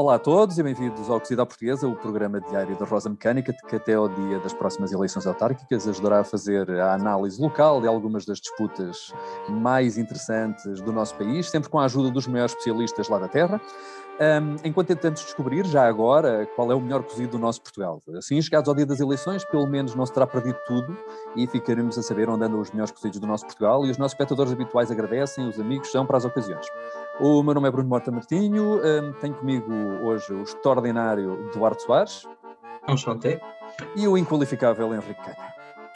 Olá a todos e bem-vindos ao Cozida à Portuguesa, o programa diário da Rosa Mecânica, que até ao dia das próximas eleições autárquicas ajudará a fazer a análise local de algumas das disputas mais interessantes do nosso país, sempre com a ajuda dos maiores especialistas lá da terra. Enquanto tentamos descobrir, já agora, qual é o melhor cozido do nosso Portugal. Assim, chegados ao dia das eleições, pelo menos não se terá perdido tudo e ficaremos a saber onde andam os melhores cozidos do nosso Portugal, e os nossos espectadores habituais agradecem, os amigos são para as ocasiões. O meu nome é Bruno Mota Martinho, tenho comigo hoje o extraordinário Duarte Soares. E o inqualificável Henrique Canha.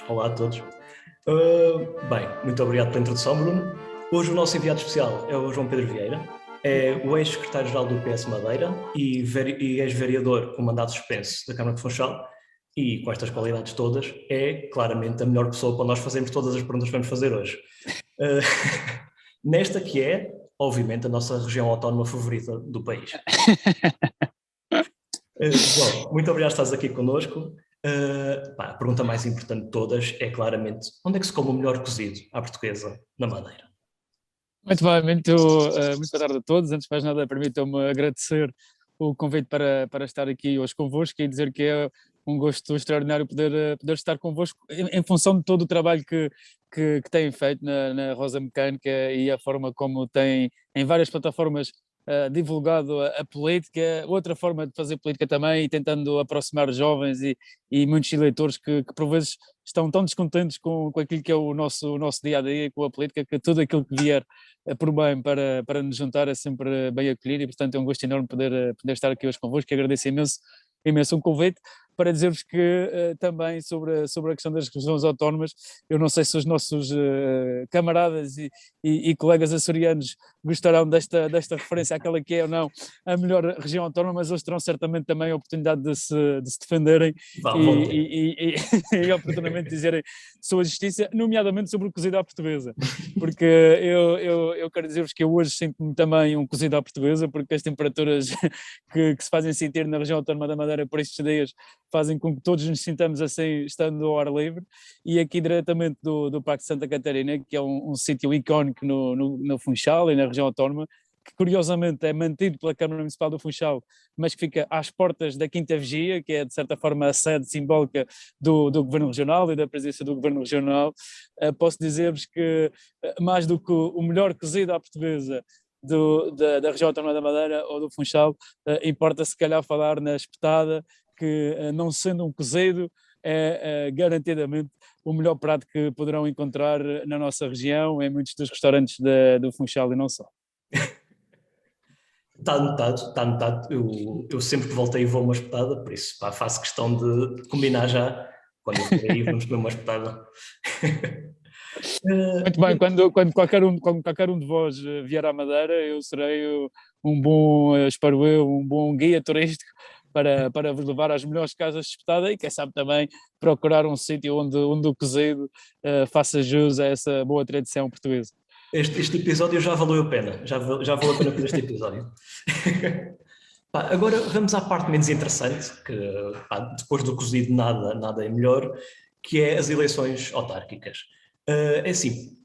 Olá a todos. Bem, muito obrigado pela introdução, Bruno. Hoje o nosso enviado especial é o João Pedro Vieira, é o ex-secretário-geral do PS Madeira e ex-vereador com mandato suspenso da Câmara de Funchal, e com estas qualidades todas é claramente a melhor pessoa para nós fazermos todas as perguntas que vamos fazer hoje. Nesta que é, obviamente, a nossa região autónoma favorita do país. João, muito obrigado por estares aqui connosco. A pergunta mais importante de todas é claramente: onde é que se come o melhor cozido à portuguesa na Madeira? Muito bem, muito boa tarde a todos. Antes de mais nada, permitam-me agradecer o convite para estar aqui hoje convosco e dizer que é um gosto extraordinário poder estar convosco em função de todo o trabalho que têm feito na Rosa Mecânica e a forma como têm em várias plataformas divulgado a política, outra forma de fazer política também, e tentando aproximar jovens e muitos eleitores que por vezes estão tão descontentes com aquilo que é o nosso dia-a-dia e com a política, que tudo aquilo que vier por bem para nos juntar é sempre bem acolhido, e portanto é um gosto enorme poder estar aqui hoje convosco, e agradeço imenso um convite, para dizer-vos que também sobre a questão das regiões autónomas, eu não sei se os nossos camaradas e colegas açorianos gostarão desta referência àquela que é ou não a melhor região autónoma, mas eles terão certamente também a oportunidade de se defenderem e oportunamente dizerem sua justiça, nomeadamente sobre o cozido à portuguesa, porque eu quero dizer-vos que eu hoje sinto-me também um cozido à portuguesa, porque as temperaturas que se fazem sentir na região autónoma da Madeira por estes dias fazem com que todos nos sintamos assim, estando ao ar livre, e aqui diretamente do Parque de Santa Catarina, que é um sítio icónico no Funchal e na região autónoma, que curiosamente é mantido pela Câmara Municipal do Funchal, mas que fica às portas da Quinta Vigia, que é de certa forma a sede simbólica do Governo Regional e da presença do Governo Regional. Posso dizer-vos que mais do que o melhor cozido à portuguesa da região autónoma da Madeira ou do Funchal, importa se calhar falar na espetada, que não sendo um cozido é garantidamente o melhor prato que poderão encontrar na nossa região, em muitos dos restaurantes do Funchal e não só. Está anotado. Eu sempre que voltei vou uma espetada, por isso faço questão de combinar já. Quando eu for aí vamos comer uma espetada. Muito bem, quando qualquer um de vós vier à Madeira, eu serei um bom, espero eu, um bom guia turístico para vos levar às melhores casas de espetada, e quem sabe também procurar um sítio onde o cozido faça jus a essa boa tradição portuguesa. Este episódio já valeu a pena, já valeu a pena por este episódio. Agora vamos à parte menos interessante, que depois do cozido nada é melhor, que é as eleições autárquicas. É assim,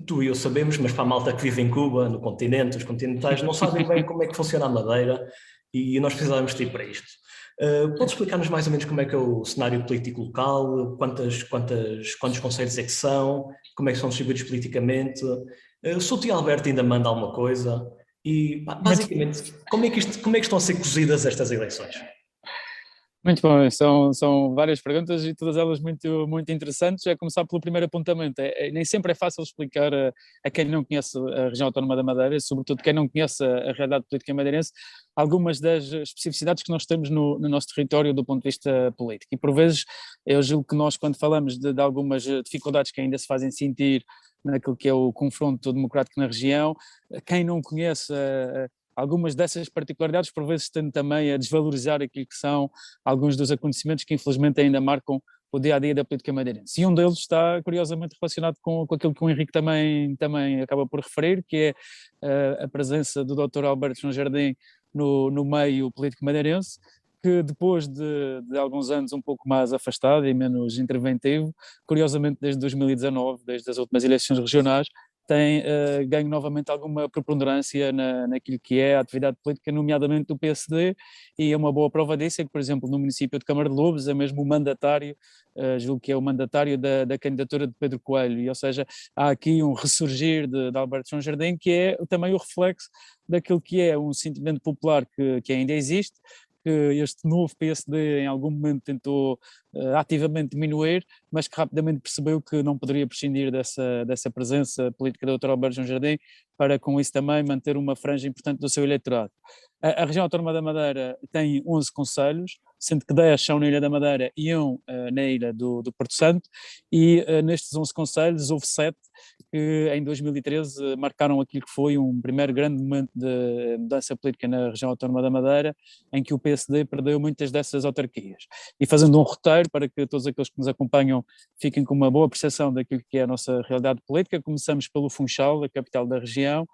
tu e eu sabemos, mas para a malta que vive em Cuba, no continente, os continentais, não sabem bem como é que funciona a Madeira, e nós precisávamos de ir para isto. Podes explicar-nos mais ou menos como é que é o cenário político local, quantos concelhos é que são, como é que são distribuídos politicamente? Se o tio Alberto ainda manda alguma coisa, e basicamente, como é que estão a ser cozidas estas eleições? Muito bom, são várias perguntas e todas elas muito, muito interessantes. É começar pelo primeiro apontamento. Nem sempre é fácil explicar a quem não conhece a região autónoma da Madeira, sobretudo quem não conhece a realidade política madeirense, algumas das especificidades que nós temos no nosso território do ponto de vista político. E por vezes eu julgo que nós, quando falamos de algumas dificuldades que ainda se fazem sentir naquilo que é o confronto democrático na região, quem não conhece algumas dessas particularidades por vezes tende também a desvalorizar aquilo que são alguns dos acontecimentos que infelizmente ainda marcam o dia-a-dia da política madeirense. E um deles está curiosamente relacionado com aquilo que o Henrique também acaba por referir, que é a presença do Dr. Alberto João Jardim no meio político madeirense, que depois de alguns anos um pouco mais afastado e menos interventivo, curiosamente desde 2019, desde as últimas eleições regionais, tem ganho novamente alguma preponderância naquilo que é a atividade política, nomeadamente do PSD, e é uma boa prova disso, é que, por exemplo, no município de Câmara de Lobos é mesmo o mandatário, julgo que é o mandatário da candidatura de Pedro Coelho, e, ou seja, há aqui um ressurgir de Alberto João Jardim, que é também o reflexo daquilo que é um sentimento popular que ainda existe, que este novo PSD em algum momento tentou ativamente diminuir, mas que rapidamente percebeu que não poderia prescindir dessa presença política do Dr. Alberto João Jardim para com isso também manter uma franja importante do seu eleitorado. A região autónoma da Madeira tem 11 concelhos, sendo que 10 são na Ilha da Madeira e um na Ilha do Porto Santo, e nestes 11 concelhos houve 7 que em 2013 marcaram aquilo que foi um primeiro grande momento de mudança política na região autónoma da Madeira, em que o PSD perdeu muitas dessas autarquias. E fazendo um roteiro para que todos aqueles que nos acompanham fiquem com uma boa percepção daquilo que é a nossa realidade política, começamos pelo Funchal, a capital da região,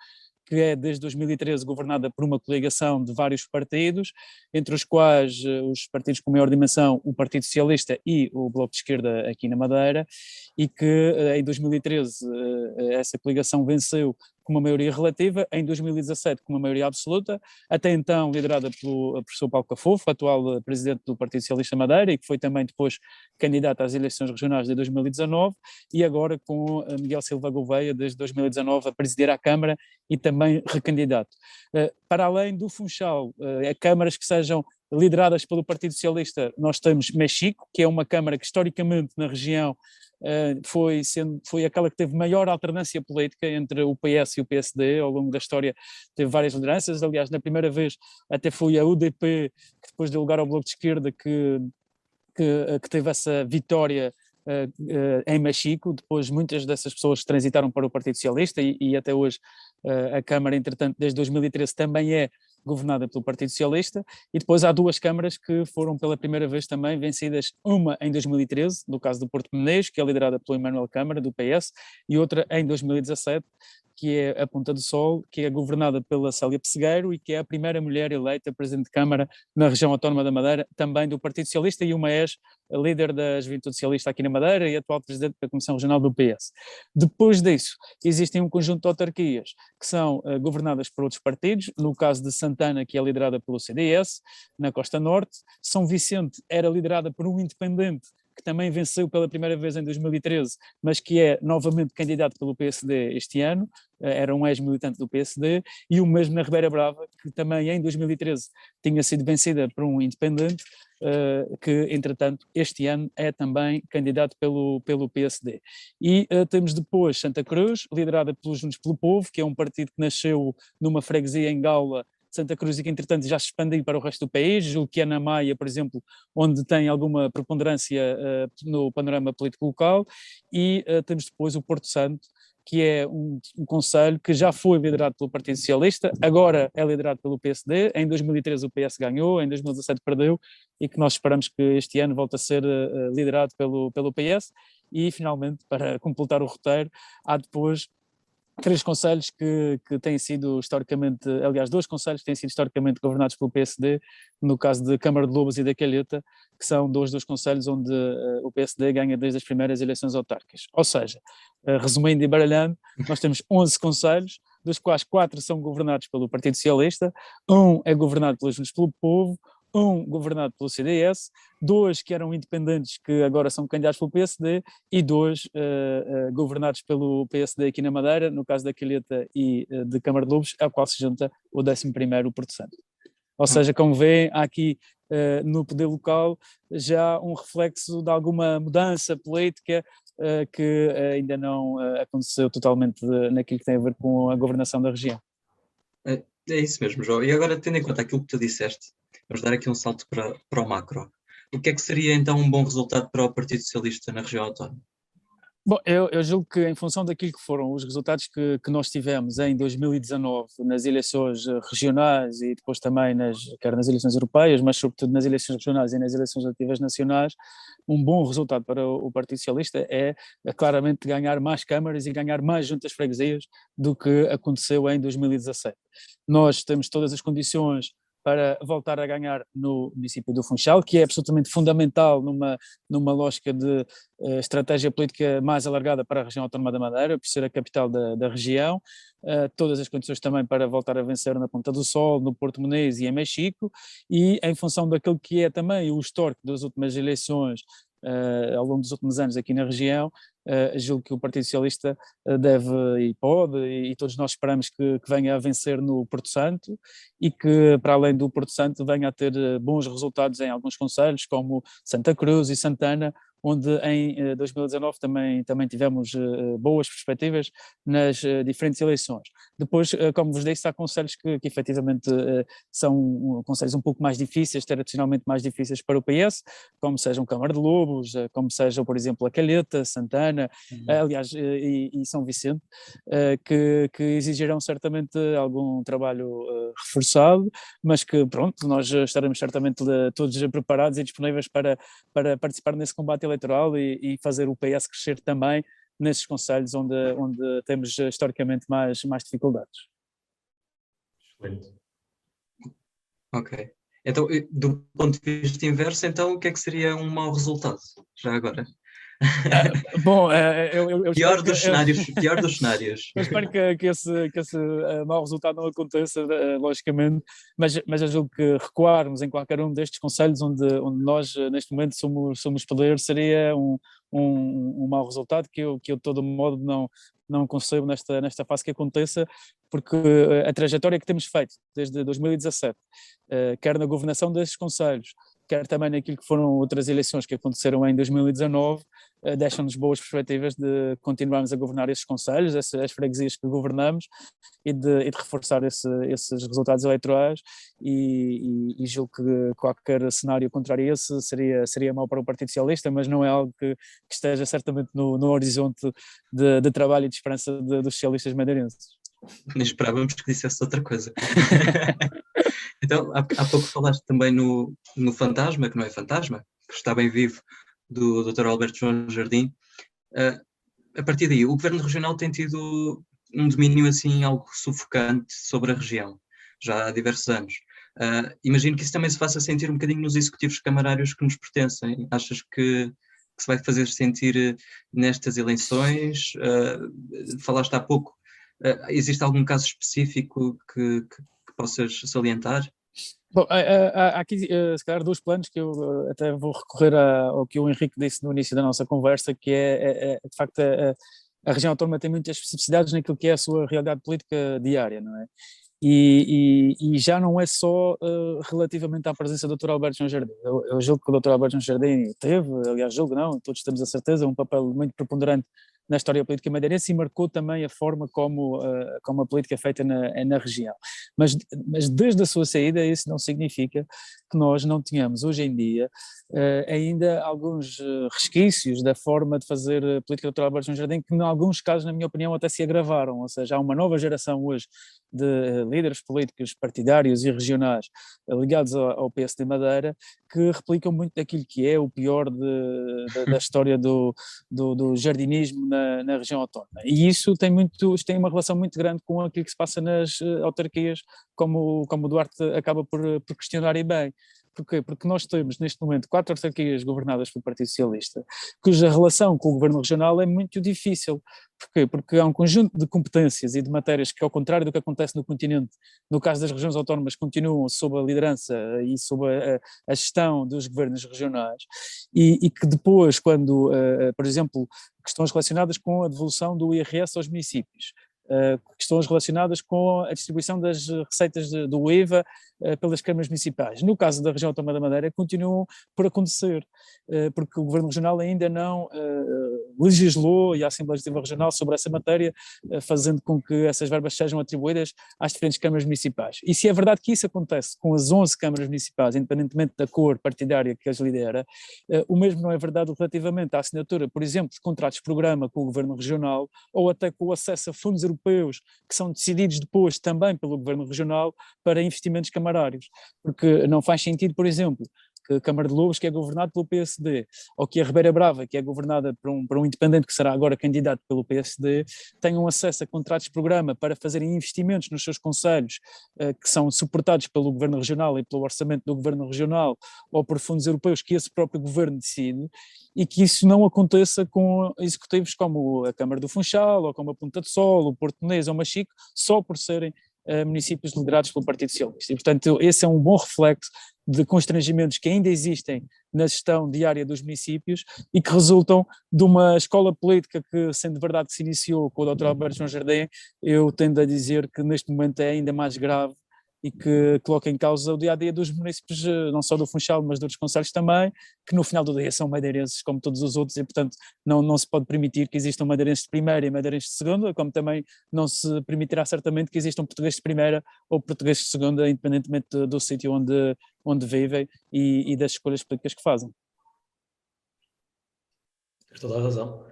que é desde 2013 governada por uma coligação de vários partidos, entre os quais os partidos com maior dimensão, o Partido Socialista e o Bloco de Esquerda aqui na Madeira, e que em 2013 essa coligação venceu com uma maioria relativa, em 2017 com uma maioria absoluta, até então liderada pelo professor Paulo Cafofo, atual presidente do Partido Socialista Madeira, e que foi também depois candidato às eleições regionais de 2019, e agora com Miguel Silva Gouveia, desde 2019, a presidir a Câmara e também recandidato. Para além do Funchal, câmaras que sejam lideradas pelo Partido Socialista, nós temos Mexico, que é uma câmara que historicamente na região foi aquela que teve maior alternância política entre o PS e o PSD. Ao longo da história teve várias lideranças, aliás na primeira vez até foi a UDP, que depois deu lugar ao Bloco de Esquerda, que teve essa vitória em Mexico. Depois muitas dessas pessoas transitaram para o Partido Socialista e até hoje a Câmara, entretanto, desde 2013 também é governada pelo Partido Socialista, e depois há 2 câmaras que foram pela primeira vez também vencidas, uma em 2013, no caso do Porto Menezes, que é liderada pelo Emanuel Câmara, do PS, e outra em 2017, que é a Ponta do Sol, que é governada pela Célia Pessegueiro e que é a primeira mulher eleita Presidente de Câmara na região autónoma da Madeira, também do Partido Socialista, e uma líder da Juventude Socialista aqui na Madeira e atual Presidente da Comissão Regional do PS. Depois disso, existem um conjunto de autarquias que são governadas por outros partidos, no caso de Santana, que é liderada pelo CDS, na Costa Norte. São Vicente era liderada por um independente, que também venceu pela primeira vez em 2013, mas que é novamente candidato pelo PSD este ano, era um ex-militante do PSD, e o mesmo na Ribeira Brava, que também em 2013 tinha sido vencida por um independente, que entretanto este ano é também candidato pelo PSD. E temos depois Santa Cruz, liderada pelos Juntos pelo Povo, que é um partido que nasceu numa freguesia em Gaula, Santa Cruz, e que entretanto já se expandiu para o resto do país, julgo que é na Maia, por exemplo, onde tem alguma preponderância no panorama político local, e temos depois o Porto Santo, que é um concelho que já foi liderado pelo Partido Socialista, agora é liderado pelo PSD, em 2013 o PS ganhou, em 2017 perdeu, e que nós esperamos que este ano volte a ser liderado pelo PS, e finalmente, para completar o roteiro, há depois 3 concelhos que têm sido historicamente, aliás 2 concelhos que têm sido historicamente governados pelo PSD, no caso de Câmara de Lobos e da Calheta, que são 2 dos concelhos onde o PSD ganha desde as primeiras eleições autárquicas. Ou seja, resumindo e baralhando, nós temos 11 concelhos, dos quais 4 são governados pelo Partido Socialista, um é governado pelos Juntos pelo Povo, um governado pelo CDS, 2 que eram independentes que agora são candidatos pelo PSD, e 2 governados pelo PSD aqui na Madeira, no caso da Calheta e de Câmara de Lobos, ao qual se junta o 11º, o Porto Santo. Ou seja, como vêem, há aqui no poder local já um reflexo de alguma mudança política que ainda não aconteceu totalmente naquilo que tem a ver com a governação da região. É isso mesmo, João. E agora, tendo em conta aquilo que tu disseste, vamos dar aqui um salto para o macro. O que é que seria então um bom resultado para o Partido Socialista na região autónoma? Bom, eu julgo que em função daquilo que foram os resultados que nós tivemos em 2019 nas eleições regionais e depois também quer nas eleições europeias, mas sobretudo nas eleições regionais e nas eleições legislativas nacionais, um bom resultado para o Partido Socialista é claramente ganhar mais câmaras e ganhar mais juntas freguesias do que aconteceu em 2017. Nós temos todas as condições para voltar a ganhar no município do Funchal, que é absolutamente fundamental numa lógica de estratégia política mais alargada para a região autónoma da Madeira, por ser a capital da região, todas as condições também para voltar a vencer na Ponta do Sol, no Porto Muniz e em Mexico, e em função daquilo que é também o histórico das últimas eleições ao longo dos últimos anos aqui na região, julgo que o Partido Socialista deve e pode, e todos nós esperamos que venha a vencer no Porto Santo e que, para além do Porto Santo, venha a ter bons resultados em alguns concelhos, como Santa Cruz e Santana, onde em 2019 também tivemos boas perspectivas nas diferentes eleições. Depois, como vos disse, há concelhos que efetivamente são concelhos um pouco mais difíceis, tradicionalmente mais difíceis para o PS, como sejam Câmara de Lobos, como sejam, por exemplo, a Calheta, Santana, aliás, e São Vicente, que exigirão certamente algum trabalho reforçado, mas que, pronto, nós estaremos certamente todos preparados e disponíveis para participar nesse combate eleitoral e fazer o PS crescer também nesses concelhos onde temos historicamente mais dificuldades. Excelente. Ok. Então, do ponto de vista inverso, então o que é que seria um mau resultado, já agora? Bom, eu Pior espero dos cenários, pior dos cenários. eu espero que esse mau resultado não aconteça, logicamente, mas eu julgo que recuarmos em qualquer um destes concelhos onde nós, neste momento, somos poder, seria um mau resultado que eu de todo modo não concebo nesta fase que aconteça, porque a trajetória que temos feito desde 2017, quer na governação destes concelhos, quer também naquilo que foram outras eleições que aconteceram em 2019, deixam-nos boas perspectivas de continuarmos a governar esses concelhos, as freguesias que governamos, e de reforçar esses resultados eleitorais, e julgo que qualquer cenário contrário a esse seria mau para o Partido Socialista, mas não é algo que esteja certamente no horizonte de trabalho e de esperança dos socialistas madeirenses. Nem esperávamos que dissesse outra coisa. Então, há pouco falaste também no fantasma, que não é fantasma, que está bem vivo, do Dr. Alberto João Jardim. A partir daí, o Governo Regional tem tido um domínio assim algo sufocante sobre a região, já há diversos anos. Imagino que isso também se faça sentir um bocadinho nos executivos camarários que nos pertencem. Achas que se vai fazer sentir nestas eleições? Falaste há pouco, existe algum caso específico que possas salientar? Bom, há aqui se calhar dois planos que eu até vou recorrer ao que o Henrique disse no início da nossa conversa, que é de facto a região autónoma tem muitas especificidades naquilo que é a sua realidade política diária, não é? E já não é só relativamente à presença do Dr. Alberto João Jardim. Eu julgo que o Dr. Alberto João Jardim teve, aliás julgo não, todos temos a certeza, um papel muito preponderante na história política madeirense e marcou também a forma como a política é feita na região. Mas desde a sua saída isso não significa que nós não tenhamos hoje em dia ainda alguns resquícios da forma de fazer política do Dr. Alberto João Jardim que em alguns casos, na minha opinião, até se agravaram, ou seja, há uma nova geração hoje de líderes políticos partidários e regionais ligados ao PS de Madeira que replicam muito daquilo que é o pior da história do jardinismo na região autónoma. E isso tem uma relação muito grande com aquilo que se passa nas autarquias, como o Duarte acaba por questionar e bem. Porquê? Porque nós temos neste momento 4 autarquias governadas pelo Partido Socialista, cuja relação com o governo regional é muito difícil. Porquê? Porque há um conjunto de competências e de matérias que, ao contrário do que acontece no continente, no caso das regiões autónomas, continuam sob a liderança e sob a gestão dos governos regionais, e que depois, quando, por exemplo, questões relacionadas com a devolução do IRS aos municípios, questões relacionadas com a distribuição das receitas do IVA pelas câmaras municipais. No caso da região autónoma da Madeira, continuam por acontecer, porque o Governo Regional ainda não legislou, e a Assembleia Legislativa Regional, sobre essa matéria, fazendo com que essas verbas sejam atribuídas às diferentes câmaras municipais. E se é verdade que isso acontece com as 11 câmaras municipais, independentemente da cor partidária que as lidera, o mesmo não é verdade relativamente à assinatura, por exemplo, de contratos-programa com o Governo Regional, ou até com o acesso a fundos europeus que são decididos depois também pelo Governo Regional para investimentos camarários, porque não faz sentido, por exemplo, que a Câmara de Lobos, que é governada pelo PSD, ou que a Ribeira Brava, que é governada por um independente que será agora candidato pelo PSD, tenham acesso a contratos de programa para fazerem investimentos nos seus concelhos, que são suportados pelo Governo Regional e pelo orçamento do Governo Regional, ou por fundos europeus que esse próprio Governo decide, e que isso não aconteça com executivos como a Câmara do Funchal, ou como a Ponta de Sol, o Porto Menezes ou Machico, só por serem municípios liderados pelo Partido Socialista. E, portanto, esse é um bom reflexo de constrangimentos que ainda existem na gestão diária dos municípios e que resultam de uma escola política que, sendo verdade que se iniciou com o Dr. Alberto João Jardim, eu tendo a dizer que neste momento é ainda mais grave e que coloca em causa o dia-a-dia dos municípios, não só do Funchal, mas de outros concelhos também, que no final do dia são madeirenses como todos os outros e, portanto, não se pode permitir que existam madeirenses de primeira e madeirenses de segunda, como também não se permitirá certamente que existam portugueses de primeira ou portugueses de segunda, independentemente do sítio onde vivem e das escolhas políticas que fazem. Tens toda a razão.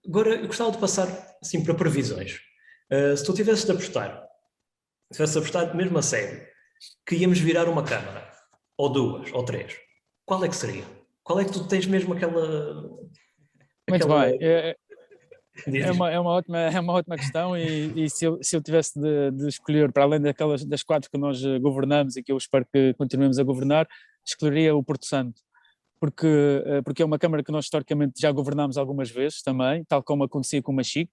Agora, eu gostava de passar assim, para previsões. Se tu tivesses de apostar, mesmo a sério, que íamos virar uma Câmara, ou duas, ou três, qual é que seria? Qual é que tu tens mesmo aquela... Muito bem, Diz. é uma ótima questão e se eu tivesse de escolher, para além das 4 que nós governamos e que eu espero que continuemos a governar, escolheria o Porto Santo, porque é uma Câmara que nós historicamente já governámos algumas vezes também, tal como acontecia com o Machico.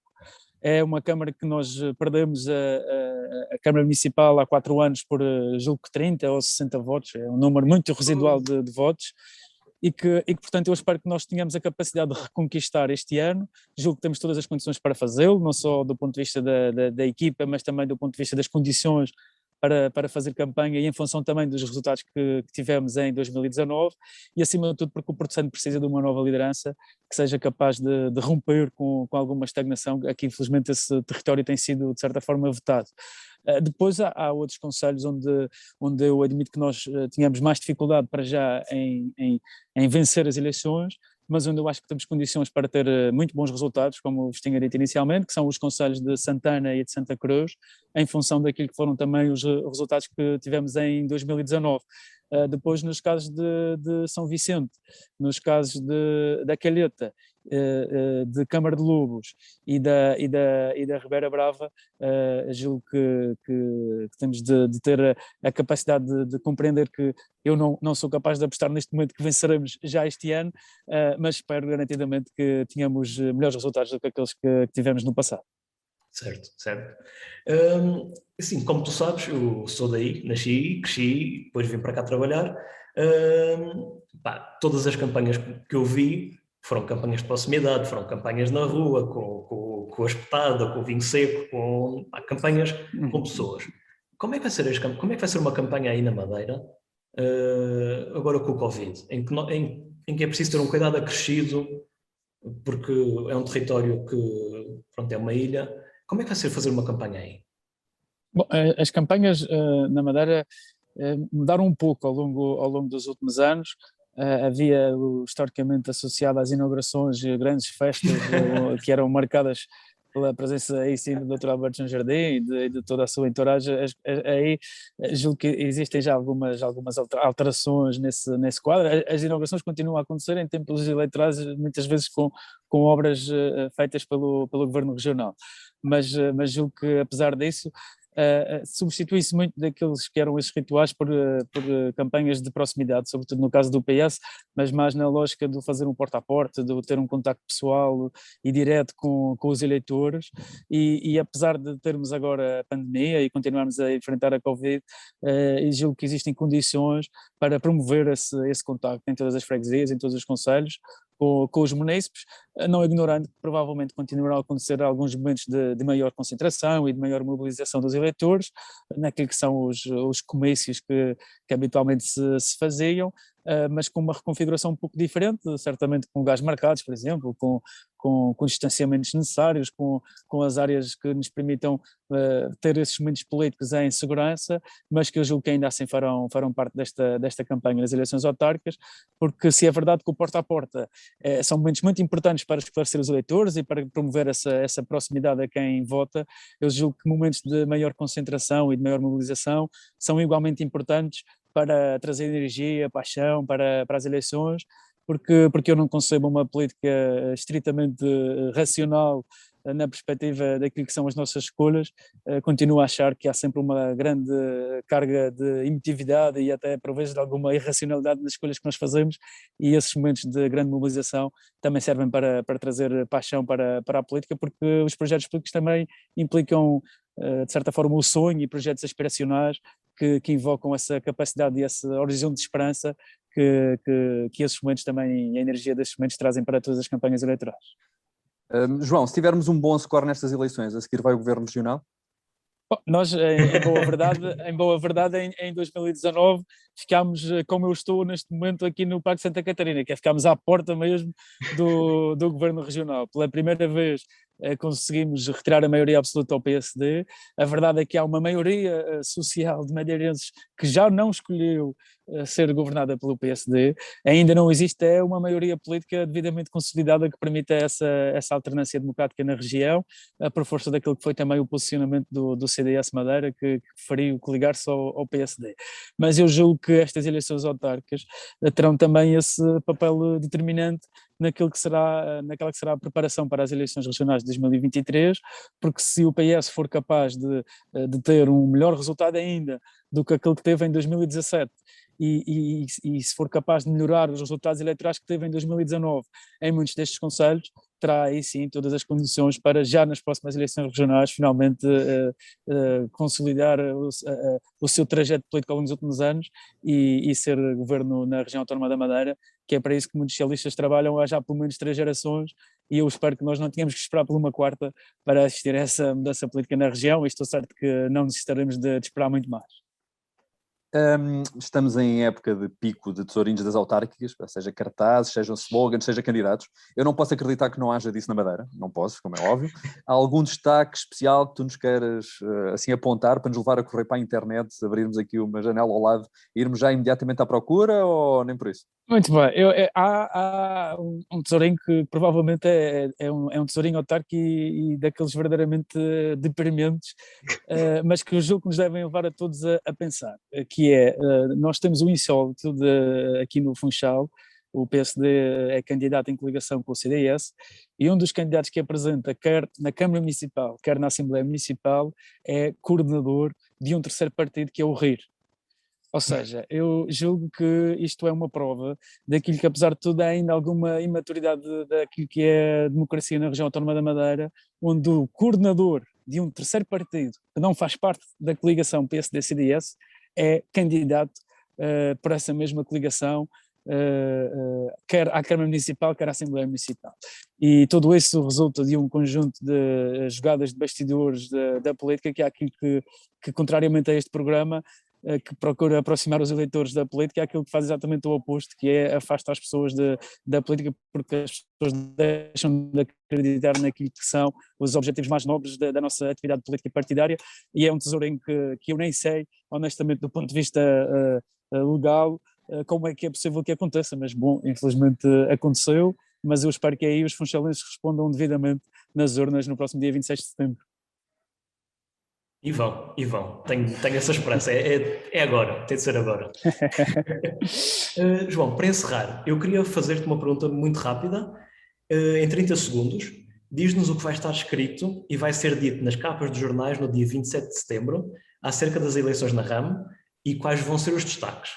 É uma Câmara que nós perdemos a Câmara Municipal há 4 anos por julgo que 30 ou 60 votos, é um número muito residual de votos, e que, portanto, eu espero que nós tenhamos a capacidade de reconquistar este ano. Julgo que temos todas as condições para fazê-lo, não só do ponto de vista da equipa, mas também do ponto de vista das condições para fazer campanha e em função também dos resultados que tivemos em 2019 e acima de tudo porque o Porto Santo precisa de uma nova liderança que seja capaz de romper com alguma estagnação. Aqui infelizmente esse território tem sido de certa forma vetado. Depois há outros concelhos onde eu admito que nós tínhamos mais dificuldade para já em vencer as eleições, mas onde eu acho que temos condições para ter muito bons resultados, como vos tinha dito inicialmente, que são os concelhos de Santana e de Santa Cruz, em função daquilo que foram também os resultados que tivemos em 2019. Depois, nos casos de São Vicente, nos casos da Calheta, de Câmara de Lobos e da Ribeira Brava, julgo que temos de ter a capacidade de compreender que eu não sou capaz de apostar neste momento que venceremos já este ano, mas espero garantidamente que tenhamos melhores resultados do que aqueles que tivemos no passado. Certo. Assim, como tu sabes, eu sou daí, nasci, cresci, depois vim para cá trabalhar. Todas as campanhas que eu vi foram campanhas de proximidade, foram campanhas na rua, com a espetada, com o vinho seco, campanhas com pessoas. Como é que vai ser uma campanha aí na Madeira, agora com o Covid, em que é preciso ter um cuidado acrescido, porque é um território que, pronto, é uma ilha. Como é que vai ser fazer uma campanha aí? Bom, as campanhas na Madeira mudaram um pouco ao longo dos últimos anos. Havia historicamente associado às inaugurações grandes festas que eram marcadas pela presença aí sim do Dr. Alberto João Jardim e de toda a sua entourage. Aí julgo que existem já algumas alterações nesse quadro. As inaugurações continuam a acontecer em tempos eleitorais, muitas vezes com obras feitas pelo Governo Regional, mas julgo que apesar disso substitui-se muito daqueles que eram esses rituais por campanhas de proximidade, sobretudo no caso do PS, mas mais na lógica de fazer um porta a porta, de ter um contacto pessoal e direto com os eleitores, e apesar de termos agora a pandemia e continuarmos a enfrentar a Covid, julgo que existem condições para promover esse contacto em todas as freguesias, em todos os concelhos, com os munícipes, não ignorando que provavelmente continuará a acontecer alguns momentos de maior concentração e de maior mobilização dos eleitores, naquilo que são os comícios que habitualmente se faziam, mas com uma reconfiguração um pouco diferente, certamente com lugares marcados, por exemplo, com distanciamentos necessários, com as áreas que nos permitam ter esses momentos políticos em segurança, mas que eu julgo que ainda assim farão parte desta campanha das eleições autárquicas, porque se é verdade que o porta a porta são momentos muito importantes para esclarecer os eleitores e para promover essa proximidade a quem vota, eu julgo que momentos de maior concentração e de maior mobilização são igualmente importantes para trazer energia, paixão para as eleições, porque eu não concebo uma política estritamente racional na perspectiva daquilo que são as nossas escolhas. Continuo a achar que há sempre uma grande carga de emotividade e até por vezes de alguma irracionalidade nas escolhas que nós fazemos, e esses momentos de grande mobilização também servem para trazer paixão para a política, porque os projetos políticos também implicam, de certa forma, o sonho e projetos aspiracionais que invocam essa capacidade e esse horizonte de esperança que esses momentos também, a energia desses momentos trazem para todas as campanhas eleitorais. João, se tivermos um bom score nestas eleições, a seguir vai o Governo Regional? Bom, nós, em boa verdade, em 2019 ficámos, como eu estou neste momento aqui no Parque Santa Catarina, que é ficámos à porta mesmo do Governo Regional. Pela primeira vez conseguimos retirar a maioria absoluta ao PSD. A verdade é que há uma maioria social de madeirenses que já não escolheu ser governada pelo PSD. Ainda não existe uma maioria política devidamente consolidada que permita essa alternância democrática na região, por força daquilo que foi também o posicionamento do CDS Madeira, que preferiu coligar-se ao PSD. Mas eu julgo que estas eleições autárquicas terão também esse papel determinante naquela que será a preparação para as eleições regionais de 2023, porque se o PS for capaz de ter um melhor resultado ainda do que aquele que teve em 2017 e se for capaz de melhorar os resultados eleitorais que teve em 2019 em muitos destes concelhos, terá aí sim todas as condições para já nas próximas eleições regionais finalmente consolidar o seu trajeto político ao longo dos últimos anos e ser governo na região autónoma da Madeira, que é para isso que muitos socialistas trabalham há já pelo menos 3 gerações, e eu espero que nós não tenhamos que esperar por uma quarta para assistir a essa mudança política na região, e estou certo que não necessitaremos de esperar muito mais. Estamos em época de pico de tesourinhos das autárquicas, seja cartazes, sejam slogans, seja candidatos. Eu não posso acreditar que não haja disso na Madeira, não posso, como é óbvio. Há algum destaque especial que tu nos queiras assim apontar para nos levar a correr para a internet, abrirmos aqui uma janela ao lado e irmos já imediatamente à procura, ou nem por isso? Muito bem, há um tesourinho que provavelmente é um tesourinho autárquico e daqueles verdadeiramente deprimentes, mas que eu julgo que nos devem levar a todos a pensar, que é, nós temos o insólito aqui no Funchal, o PSD é candidato em coligação com o CDS, e um dos candidatos que apresenta, quer na Câmara Municipal, quer na Assembleia Municipal, é coordenador de um terceiro partido, que é o RIR. Ou seja, eu julgo que isto é uma prova daquilo que, apesar de tudo, há ainda alguma imaturidade daquilo que é a democracia na região autónoma da Madeira, onde o coordenador de um terceiro partido, que não faz parte da coligação PSD-CDS, é candidato por essa mesma coligação, quer à Câmara Municipal, quer à Assembleia Municipal. E tudo isso resulta de um conjunto de jogadas de bastidores da política, que é aquilo que, contrariamente a este programa, que procura aproximar os eleitores da política, é aquilo que faz exatamente o oposto, que é afastar as pessoas da política, porque as pessoas deixam de acreditar naquilo que são os objetivos mais nobres da nossa atividade política e partidária, e é um tesourinho que eu nem sei, honestamente, do ponto de vista legal, como é que é possível que aconteça, mas bom, infelizmente aconteceu, mas eu espero que aí os funchalenses respondam devidamente nas urnas no próximo dia 26 de setembro. E vão, tenho essa esperança, é agora, tem de ser agora. João, para encerrar, eu queria fazer-te uma pergunta muito rápida, em 30 segundos, diz-nos o que vai estar escrito e vai ser dito nas capas dos jornais no dia 27 de setembro, acerca das eleições na RAM, e quais vão ser os destaques.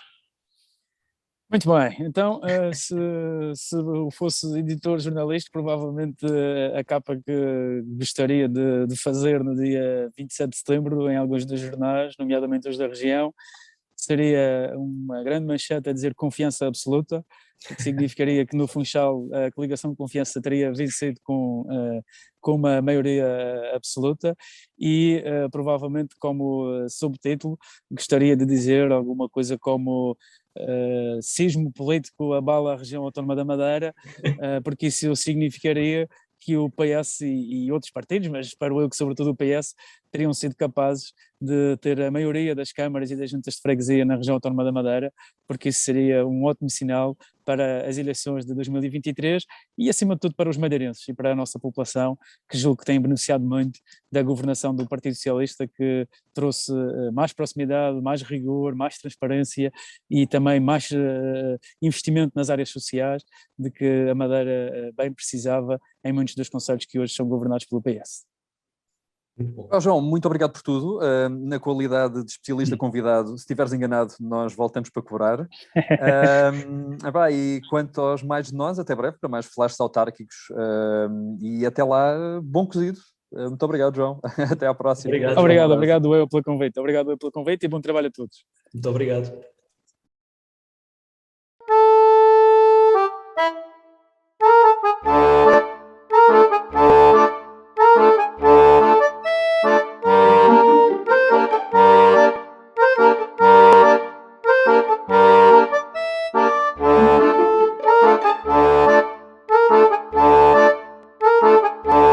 Muito bem, então se eu fosse editor jornalístico, provavelmente a capa que gostaria de fazer no dia 27 de setembro em alguns dos jornais, nomeadamente os da região, seria uma grande manchete a dizer confiança absoluta, o que significaria que no Funchal a coligação de confiança teria vencido com uma maioria absoluta, e provavelmente como subtítulo gostaria de dizer alguma coisa como sismo político abala a região autónoma da Madeira, porque isso significaria que o PS e outros partidos, mas espero eu que sobretudo o PS, teriam sido capazes de ter a maioria das câmaras e das juntas de freguesia na região autónoma da Madeira, porque isso seria um ótimo sinal para as eleições de 2023 e, acima de tudo, para os madeirenses e para a nossa população, que julgo que tem beneficiado muito da governação do Partido Socialista, que trouxe mais proximidade, mais rigor, mais transparência e também mais investimento nas áreas sociais, de que a Madeira bem precisava em muitos dos concelhos que hoje são governados pelo PS. João, muito obrigado por tudo. Na qualidade de especialista convidado, se estiveres enganado, nós voltamos para cobrar. E quanto aos mais de nós, até breve, para mais flashes autárquicos. E até lá, bom cozido. Muito obrigado, João. Até à próxima. Obrigado eu pelo convite. Obrigado eu pelo convite e bom trabalho a todos. Muito obrigado.